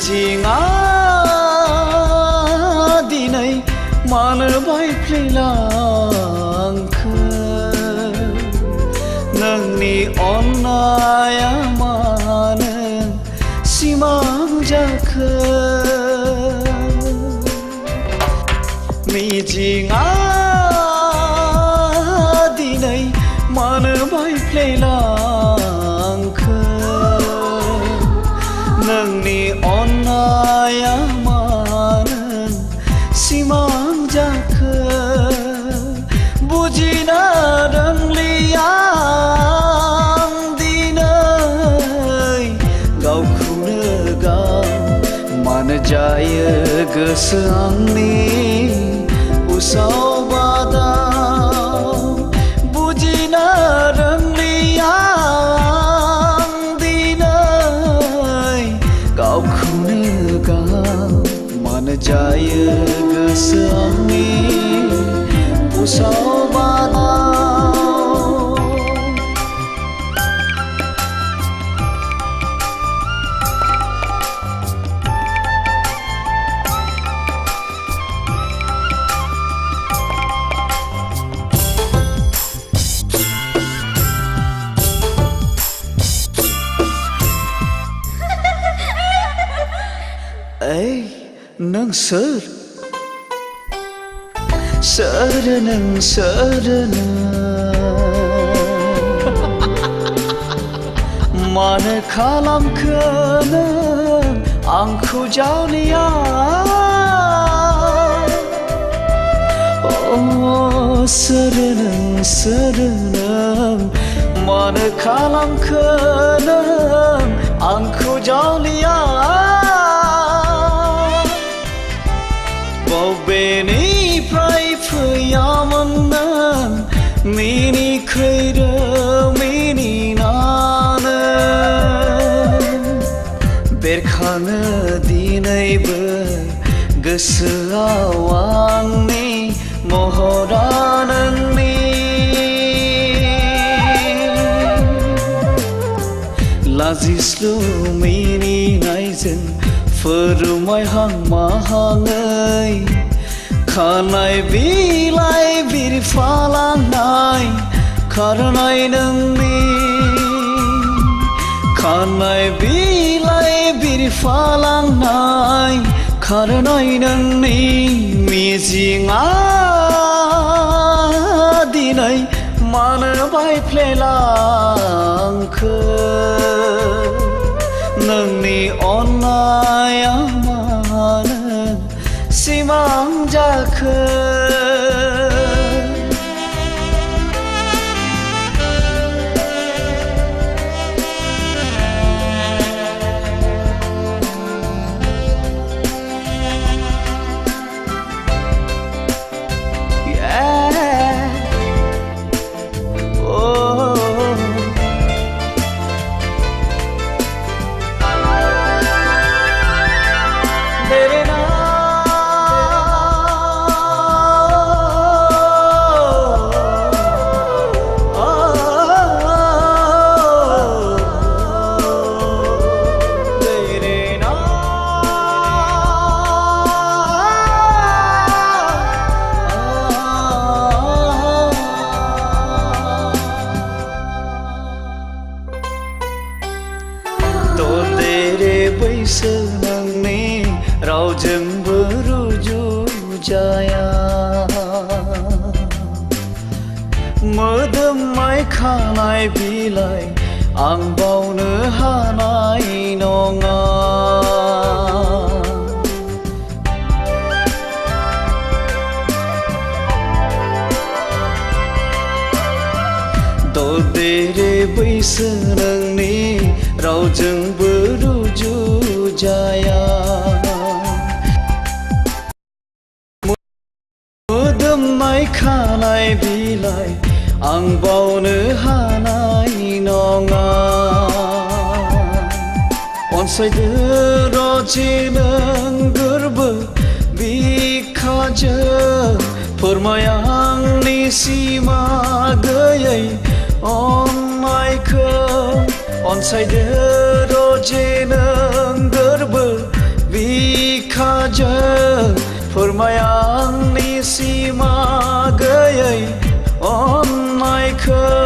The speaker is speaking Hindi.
मिजिङा दिनै मानो बायफ्लेलांखो नोंनि अननाया मानो सिमां जाखो मिजिङा दिनै मानो बायफ्लेलांखो नोंनि अननाया मानो सिमां जाखो बुजिनो रोंलिया दिनै गावखौनो गाव मानो जायो गोसो आंनि उसाव बादाव बुजिनो रोंलिया दिनै गावखौनो गाव मानो जायो गोसो आंनि उसाव बादाव नों सोर नों सोर मानो खालामखो नों आंखौ जावलिया सोर नों मानो खालामखो नों आंखौ जावलिया बबेनिफ्राय फैयामोन नों मिनिख्रै मिनिनानै बेरखाङो दिनैबो गोसोआव आंनि महरा नोंनि लाजिस्लु मिनिनायजों फोरमायहां माहाङै खानाय बिलाइ बिरफालांनाय खारनाय नोंनि खानाय बिलाइ बिरफालांनाय खारनाय नोंनि मिजिङा दिनै मानो बायफ्लेलांखो नोंनि अननाया मानो सिमां जाखो बैसो नोंनि रावजोंबो रुजुजाया मोदोमनाय खानाय बिलाइ आं बावनो हानाय नङा ददेरे बैसो नोंनि रावजोंबो रुजुजाया मोदोमनाय खानाय बिलाइ आं बावनो हानाय नङा अनसायदो रजे नों गोरबो बिखाजों फोरमाय आंनि सिमा गैयै अननायखौ अनसायदो रजे नों गोरबो रायजो फोरमाय आंनि सिमा गैयै अननायखौ